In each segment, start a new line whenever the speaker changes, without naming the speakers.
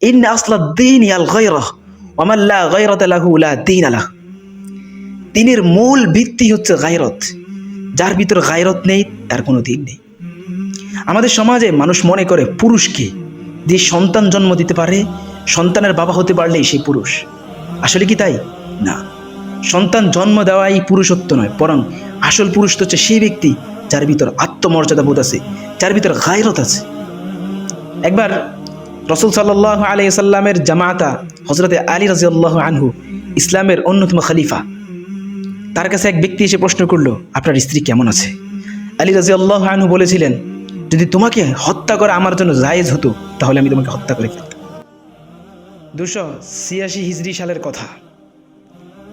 ইন্না আসলাদ-দীন আল গায়রা ওয়া মান লা গায়রাতা লাহু লা দীন লাহ। দ্বীনের মূল ভিত্তি হচ্ছে গায়রত। যার ভিতর গায়রত নেই তার কোনো দিন নেই। আমাদের সমাজে মানুষ মনে করে পুরুষকে যে সন্তান জন্ম দিতে পারে, সন্তানের বাবা হতে পারলেই সেই পুরুষ। আসলে কি তাই? না। সন্তান জন্ম দেওয়াই পুরুষত্ব নয়, বরং আসল পুরুষ তো হচ্ছে সেই ব্যক্তি যার ভিতর আত্মমর্যাদা বোধ আছে, যার ভিতর গায়রত আছে। একবার রাসূল সাল্লাল্লাহু আলাইহি সাল্লামের জামাতা হযরতে আলী রাদিয়াল্লাহু আনহু, ইসলামের অন্যতম খলিফা, তার কাছে এক ব্যক্তি এসে প্রশ্ন করলো, আপনার স্ত্রী কেমন আছে? আলী রাদিয়াল্লাহু আনহু বলেছিলেন, যদি তোমাকে হত্যা করা আমার জন্য জায়েজ হতো তাহলে আমি তোমাকে হত্যা করে ফেলতাম। 286 হিজরি সালের কথা,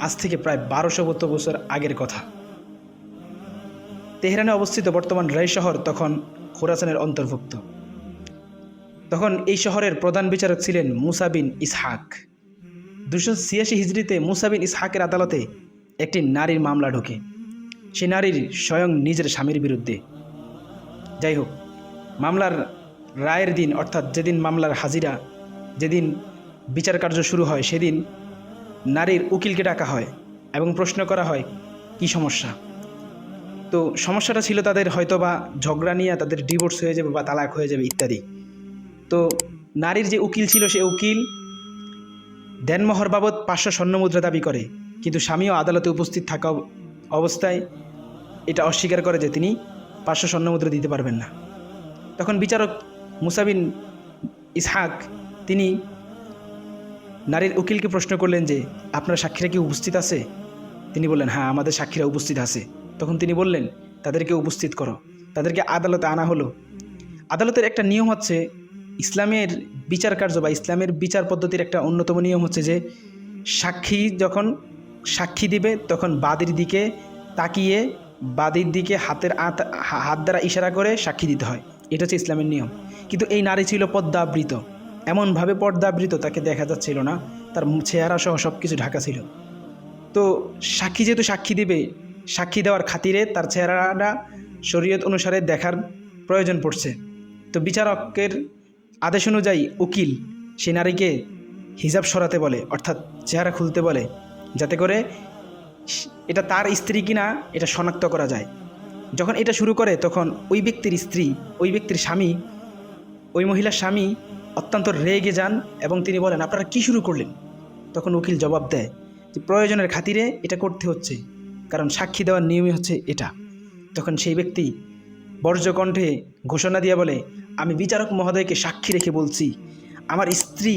আজ থেকে প্রায় 1200 বছর আগের কথা। তেহরানে অবস্থিত বর্তমান রায় শহর তখন খোরাসানের অন্তর্ভুক্ত। তখন এই শহরের প্রধান বিচারক ছিলেন মুসা বিন ইসহাক। 286 হিজরিতে মুসা বিন ইসহাকের আদালতে একটি নারীর মামলা ঢোকে। সে নারীর স্বয়ং নিজের স্বামীর বিরুদ্ধে। যাই হোক, মামলার রায়ের দিন, অর্থাৎ যেদিন মামলার হাজিরা, যেদিন বিচার কার্য শুরু হয়, সেদিন নারীর উকিলকে ডাকা হয় এবং প্রশ্ন করা হয় কি সমস্যা। তো সমস্যাটা ছিল তাদের হয়তোবা ঝগড়া নিয়ে তাদের ডিভোর্স হয়ে যাবে বা তালাক হয়ে যাবে ইত্যাদি। তো নারীর যে উকিল ছিল, সে উকিল দেনমোহর বাবদ 500 স্বর্ণমুদ্রা দাবি করে, কিন্তু স্বামীও আদালতে উপস্থিত থাকা অবস্থায় এটা অস্বীকার করে যে তিনি 500 স্বর্ণমুদ্রা দিতে পারবেন না। তখন বিচারক মুসা বিন ইসহাক তিনি নারীর উকিলকে প্রশ্ন করলেন যে, আপনার সাক্ষীরা কি উপস্থিত আছে? তিনি বললেন, হ্যাঁ, আমাদের সাক্ষীরা উপস্থিত আছে। তখন তিনি বললেন, তাদেরকে উপস্থিত করো। তাদেরকে আদালতে আনা হলো। আদালতের একটা নিয়ম হচ্ছে, ইসলামের বিচার কার্য বা ইসলামের বিচার পদ্ধতির একটা অন্যতম নিয়ম হচ্ছে যে, সাক্ষী যখন সাক্ষী দিবে তখন বাদীর দিকে তাকিয়ে বাদীর দিকে হাত দ্বারা ইশারা করে সাক্ষী দিতে হয়। এটা হচ্ছে ইসলামের নিয়ম। কিন্তু এই নারী ছিল পর্দাবৃত, এমনভাবে পর্দাবৃত তাকে দেখা যাচ্ছিল না, তার চেহারা সহ সব কিছু ঢাকা ছিল। তো সাক্ষী যেহেতু সাক্ষী দিবে, সাক্ষী দেওয়ার খাতিরে তার চেহারাটা শরীয়ত অনুসারে দেখার প্রয়োজন পড়ছে। তো বিচারকের আদেশ অনুযায়ী উকিল সে নারীকে হিজাব সরাতে বলে, অর্থাৎ চেহারা খুলতে বলে, যাতে করে এটা তার স্ত্রী কিনা এটা শনাক্ত করা যায়। যখন এটা শুরু করে তখন ওই ব্যক্তির স্ত্রী, ওই ব্যক্তির স্বামী, ওই মহিলার স্বামী অত্যন্ত রেগে যান এবং তিনি বলেন, আপনারা কি শুরু করলেন? তখন উকিল জবাব দেয় যে, প্রয়োজনের খাতিরে এটা করতে হচ্ছে, কারণ সাক্ষী দেওয়ার নিয়মই হচ্ছে এটা। তখন সেই ব্যক্তি বর্জ্যকণ্ঠে ঘোষণা দিয়ে বলে, আমি বিচারক মহোদয়কে সাক্ষী রেখে বলছি, আমার স্ত্রী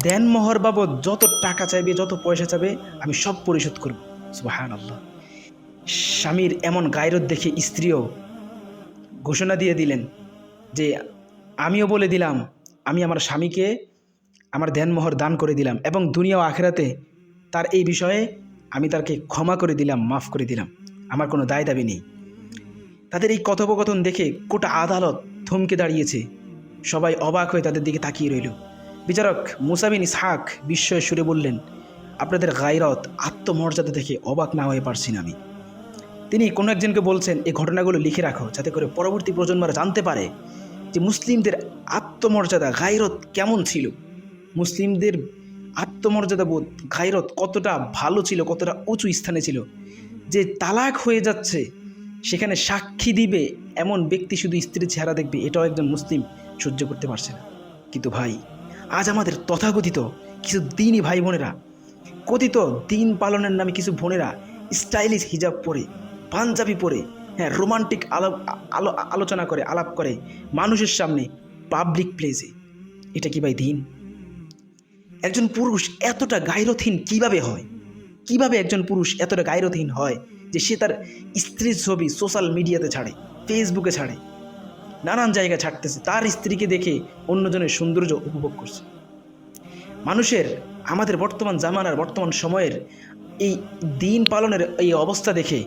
দেনমোহর বাবদ যত টাকা চাইবে, যত পয়সা চাইবে, আমি সব পরিশোধ করব। সুবহানাল্লাহ। স্বামীর এমন গায়রত দেখে স্ত্রীও ঘোষণা দিয়ে দিলেন যে, আমিও বলে দিলাম, আমি আমার স্বামীকে আমার দেনমোহর দান করে দিলাম এবং দুনিয়া ও আখিরাতে তার এই বিষয়ে আমি তাকে ক্ষমা করে দিলাম, মাফ করে দিলাম, আমার কোনো দায় দাবি নেই। তাদের এই কথোপকথন দেখে গোটা আদালত থমকে দাঁড়িয়েছে। সবাই অবাক হয়ে তাদের দিকে তাকিয়ে রইল। বিচারক মুসা বিন ইসহাক বিস্ময় সুরে বললেন, আপনাদের গায়রত, আত্মমর্যাদা দেখে অবাক না হয়ে পারছি না আমি। তিনি কোনো একজনকে বলছেন, এই ঘটনাগুলো লিখে রাখো, যাতে করে পরবর্তী প্রজন্মরা জানতে পারে যে মুসলিমদের আত্মমর্যাদা, গায়রত কেমন ছিল, মুসলিমদের আত্মমর্যাদা বোধ, গায়রত কতটা ভালো ছিল, কতটা উঁচু স্থানে ছিল। যে তালাক হয়ে যাচ্ছে সেখানে সাক্ষী দিবে এমন ব্যক্তি শুধু স্ত্রীর চেহারা দেখবে, এটাও একজন মুসলিম সহ্য করতে পারছে না। কিন্তু ভাই, আজ আমাদের তথাকথিত কিছু দিনই ভাই বোনেরা, কথিত দিন পালনের নামে কিছু বোনেরা স্টাইলিশ হিজাব পরে, পাঞ্জাবি পরে, হ্যাঁ, রোমান্টিক আলোচনা করে, আলাপ করে মানুষের সামনে, পাবলিক প্লেসে। এটা কি ভাই দিন? একজন পুরুষ এতটা গায়রতহীন কিভাবে হয়? কিভাবে একজন পুরুষ এতটা গায়রতহীন হয় যে সে তার স্ত্রীর ছবি সোশ্যাল মিডিয়াতে ছাড়ে, ফেসবুকে ছাড়ে, নানান জায়গায় ছাড়তেছে, তার স্ত্রীকে দেখে অন্যজনের সৌন্দর্য উপভোগ করছে। মানুষের, আমাদের বর্তমান জামানার, বর্তমান সময়ের এই দিন পালনের এই অবস্থা দেখে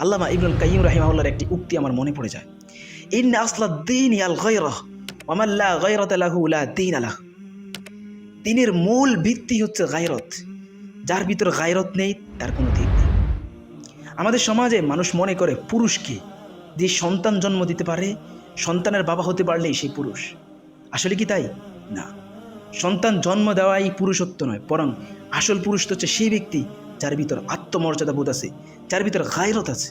আল্লামা ইবনুল কাইয়িম রাহিমাহুল্লাহর একটি উক্তি আমার মনে পড়ে যায়, ইন্না আসলাদ-দীন আল গায়রা ওয়া মান লা গায়রাতা লাহু লা দীন লাহ। দ্বীনের মূল ভিত্তি হচ্ছে গায়রত। যার ভিতর গায়রত নেই তার কোনো দিন নেই। আমাদের সমাজে মানুষ মনে করে পুরুষকে যে সন্তান জন্ম দিতে পারে, সন্তানের বাবা হতে পারলেই সেই পুরুষ। আসলে কি তাই? না। সন্তান জন্ম দেওয়াই পুরুষত্ব নয়, বরং আসল পুরুষ তো হচ্ছে সেই ব্যক্তি যার ভিতর আত্মমর্যাদা বোধ আছে, যার ভিতর গায়রত আছে।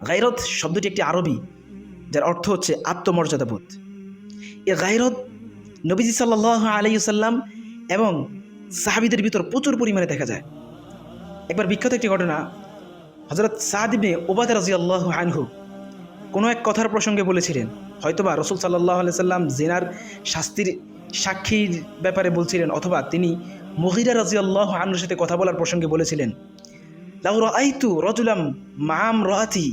গায়রত শব্দটি একটি আরবি, যার অর্থ হচ্ছে আত্মমর্যাদা বোধ। এ গায়রত নবীজি সাল্লাল্লাহু আলাইহি সাল্লাম এবং সাহাবীদের ভিতর প্রচুর পরিমাণে দেখা যায়। একবার বিখ্যাত একটি ঘটনা, হযরত সাদ ইবনে উবাদা রাদিয়াল্লাহু আনহু কোনো এক কথার প্রসঙ্গে বলেছিলেন, হয়তোবা রাসূল সাল্লাল্লাহু আলাইহি সাল্লাম জিনার শাস্তির সাক্ষীর ব্যাপারে বলছিলেন, অথবা তিনি মুগীরা রাদিয়াল্লাহু আনহুর সাথে কথা বলার প্রসঙ্গে বলেছিলেন, লাউ রাআইতু রাজুলাম মা'আম রাআতি,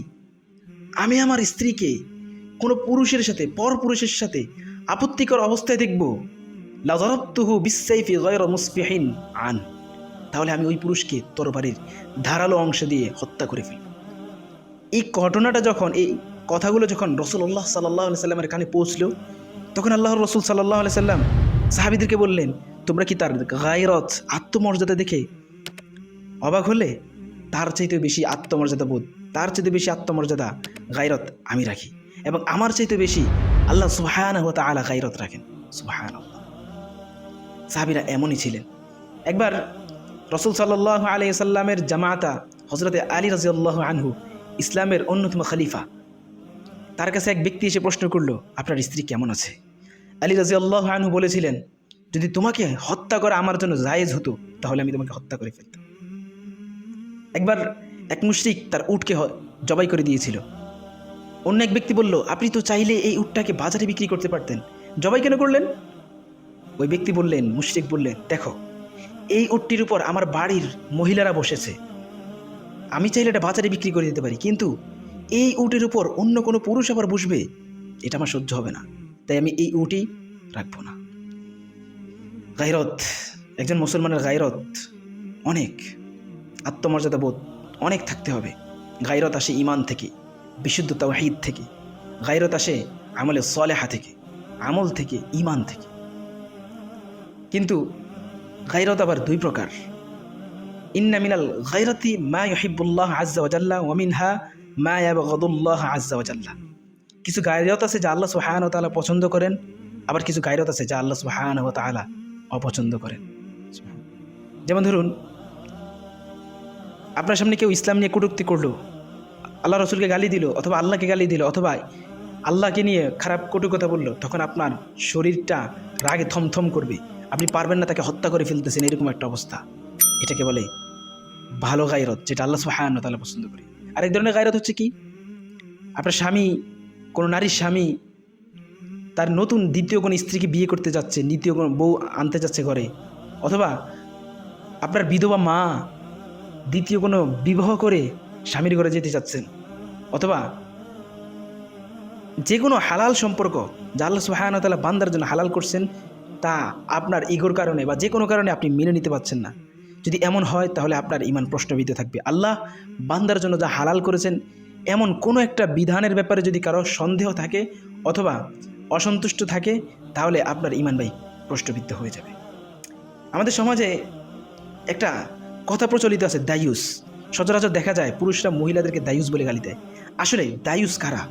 আমি আমার স্ত্রীকে কোনো পুরুষের সাথে, পর পুরুষের সাথে আপত্তিকর অবস্থায় দেখব, লা যারাবতুহু বিস-সাইফি গায়রা মুসফিহিন আন, তাহলে আমি ওই পুরুষকে তরবারির ধারালো অংশ দিয়ে হত্যা করে ফেলব। এই ঘটনাটা যখন, এই কথাগুলো যখন রাসূলুল্লাহ সাল্লাল্লাহু আলাইহি সাল্লামের কানে পৌঁছলো, তখন আল্লাহর রাসূল সাল্লাল্লাহু আলাইহি সাল্লাম সাহাবীদেরকে বললেন, তোমরা কি তার গায়রত, আত্মমর্যাদা দেখে অবাক হলে? তার চাইতে বেশি আত্মমর্যাদা বোধ, তার চাইতে বেশি আত্মমর্যাদা গায়রত আমি রাখি, এবং আমার চাইতে বেশি আল্লাহ সুবহানাহু ওয়া তাআলা গায়রত রাখেন। সুবহানাল্লাহ। সাহাবীরা এমনই ছিলেন। একবার রাসূল সাল্লাল্লাহু আলাইহি সাল্লামের জামাতা হযরতে আলী রাদিয়াল্লাহু আনহু, ইসলামের অন্যতম খলিফা, তার কাছে এক ব্যক্তি এসে প্রশ্ন করলো, আপনার স্ত্রী কেমন আছে? আলী রাদিয়াল্লাহু আনহু বলেছিলেন, যদি তোমাকে হত্যা করা আমার জন্য জায়েজ হতো তাহলে আমি তোমাকে হত্যা করে ফেলতাম। একবার এক মুশরিক তার উটকে জবাই করে দিয়েছিল। অন্য এক ব্যক্তি বলল, আপনি তো চাইলে এই উটটাকে বাজারে বিক্রি করতে পারতেন, জবাই কেন করলেন? ওই ব্যক্তি বললেন, মুশরিক বললেন, দেখো, এই উটটির উপর আমার বাড়ির মহিলারা বসেছে, আমি চাইলে এটা বাজারে বিক্রি করে দিতে পারি, কিন্তু এই উটের উপর অন্য কোনো পুরুষ আবার বসবে, এটা আমার সহ্য হবে না, তাই আমি এই উটই রাখবো না। গায়রত, একজন মুসলমানের গায়রত অনেক, আত্মমর্যাদা বোধ অনেক থাকতে হবে। গায়রত আসে ঈমান থেকে, বিশুদ্ধ তাওহীদ থেকে, গায়রত আসে আমলে সালেহা থেকে, আমল থেকে, ঈমান থেকে। কিন্তু গায়রত আবার দুই প্রকার। ইন্না মিনাল গায়রাতি মা ইউহিব্বুল্লাহ আযজা ওয়া জাল্লা ওয়া মিনহা মা ইয়াবগাদুল্লাহ আযজা ওয়া জাল্লা। কিছু গায়রত আছে যা আল্লাহ সুবহানাহু ওয়া তাআলা পছন্দ করেন, আবার কিছু গায়রত আছে যা আল্লাহ সুবহানাহু ওয়া তাআলা অপছন্দ করেন। যেমন ধরুন, আপনার সামনে কেউ ইসলাম নিয়ে কটূক্তি করলো, আল্লাহ রসুলকে গালি দিল, অথবা আল্লাহকে গালি দিল, অথবা আল্লাহকে নিয়ে খারাপ কটু কথা বললো, তখন আপনার শরীরটা রাগে থমথম করবে, আপনি পারবেন না তাকে হত্যা করে ফেলতেছেন, এরকম একটা অবস্থা। এটাকে বলে ভালো গায়রত, যেটা আল্লাহ সুবহানাহু ওয়া তাআলা পছন্দ করে। আরেক ধরনের গায়রত হচ্ছে কি, আপনার স্বামী, কোনো নারীর স্বামী তার নতুন দ্বিতীয় কোনো স্ত্রীকে বিয়ে করতে যাচ্ছে, দ্বিতীয় কোনো বউ আনতে যাচ্ছে ঘরে, অথবা আপনার বিধবা মা দ্বিতীয় কোনো বিবাহ করে স্বামীর ঘরে যেতে চাচ্ছেন, অথবা যে কোনো হালাল সম্পর্ক যা আল্লাহ সুবহানাহু ওয়া তাআলা বান্দার জন্য হালাল করছেন, তা আপনার ইগোর কারণে বা যে কোনো কারণে আপনি মেনে নিতে পারছেন না। যদি এমন হয় তাহলে আপনার ঈমান প্রশ্নবিদ্ধ থাকবে। আল্লাহ বান্দার জন্য যা হালাল করেছেন, এমন কোনো একটা বিধানের ব্যাপারে যদি কারো সন্দেহ থাকে অথবা অসন্তুষ্ট থাকে, তাহলে আপনার ঈমান ভাই প্রশ্নবিদ্ধ হয়ে যাবে। আমাদের সমাজে একটা কথা প্রচলিত আছে, দায়ুস। সচরাচর দেখা যায় পুরুষরা মহিলাদেরকে দায়ুস বলে গালি দেয়। আসলে দায়ুস কারা?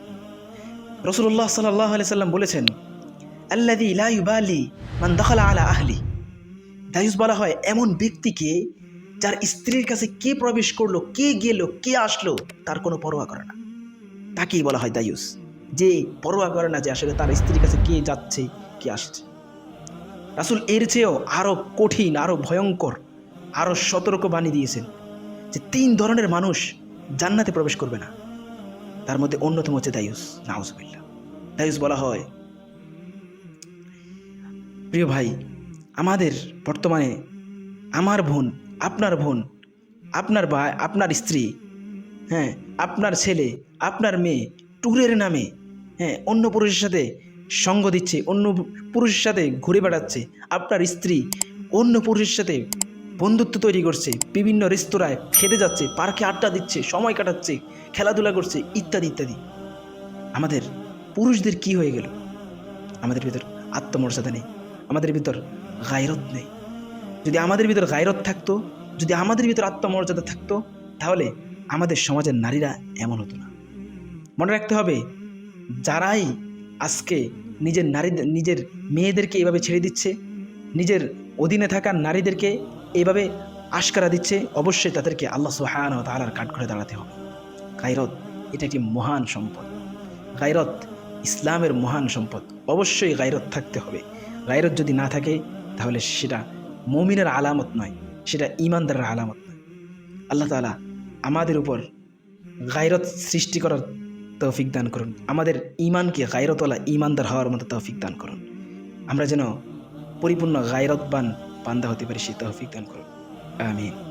রাসূলুল্লাহ সাল্লাল্লাহু আলাইহি সাল্লাম বলেছেন, আল্লাযী লা ইউবালি মান দাখালা আলা আহলি। দায়ুস বলা হয় এমন ব্যক্তিকে যার স্ত্রীর কাছে কে প্রবেশ করলো, কে গেল, কে আসলো, তার কোনো পরোয়া করে না, তাকেই বলা হয় দায়ুস। যে পরোয়া করে না যে আসলে তার স্ত্রীর কাছে কে যাচ্ছে, কে আসছে। রাসূল এর চেয়েও আরো কঠিন, আরো ভয়ঙ্কর, আরো সতর্ক বাণী দিয়েছেন যে 3 ধরনের মানুষ জান্নাতে প্রবেশ করবে না, তার মধ্যে অন্যতম হচ্ছে দায়ুস। নাউজুবিল্লাহ। দায়ুস বলা হয়, প্রিয় ভাই, আমাদের বর্তমানে আমার বোন, আপনার ভাই, আপনার স্ত্রী, হ্যাঁ, আপনার ছেলে, আপনার মেয়ে ট্যুরের নামে, হ্যাঁ, অন্য পুরুষের সাথে সঙ্গ দিচ্ছে, অন্য পুরুষের সাথে ঘুরে বেড়াচ্ছে, আপনার স্ত্রী অন্য পুরুষের সাথে বন্ধুত্ব তৈরি করছে, বিভিন্ন রেস্তোরাঁয় খেতে যাচ্ছে, পার্কে আড্ডা দিচ্ছে, সময় কাটাচ্ছে, খেলাধুলা করছে, ইত্যাদি ইত্যাদি। আমাদের পুরুষদের কি হয়ে গেল? আমাদের ভিতর আত্মমর্যাদা নেই, আমাদের ভিতর গায়রত নেই। যদি আমাদের ভিতর গায়রত থাকতো, যদি আমাদের ভিতর আত্মমর্যাদা থাকতো, তাহলে আমাদের সমাজের নারীরা এমন হতো না। মনে রাখতে হবে, যারাই আজকে নিজের মেয়েদেরকে এভাবে ছেড়ে দিচ্ছে, নিজের অধীনে থাকা নারীদেরকে এইভাবে আশকারা দিচ্ছে, অবশ্যই তাদেরকে আল্লাহ সুবহানাহু ওয়া তাআলার কাঠগড়ায় দাঁড়াতে হবে। গায়রত এটা একটি মহান সম্পদ। গায়রত ইসলামের মহান সম্পদ। অবশ্যই গায়রত থাকতে হবে। গায়রত যদি না থাকে তাহলে সেটা মুমিনের আলামত নয়, সেটা ঈমানদারের আলামত নয়। আল্লাহ তাআলা আমাদের উপর গায়রত সৃষ্টি করার তৌফিক দান করুন। আমাদের ঈমানকে গায়রতওয়ালা ঈমানদার হওয়ার মতো তৌফিক দান করুন। আমরা যেন পরিপূর্ণ গায়রতবান বান্দা হতে পারি, সেই তৌফিক দান করুন। আমিন।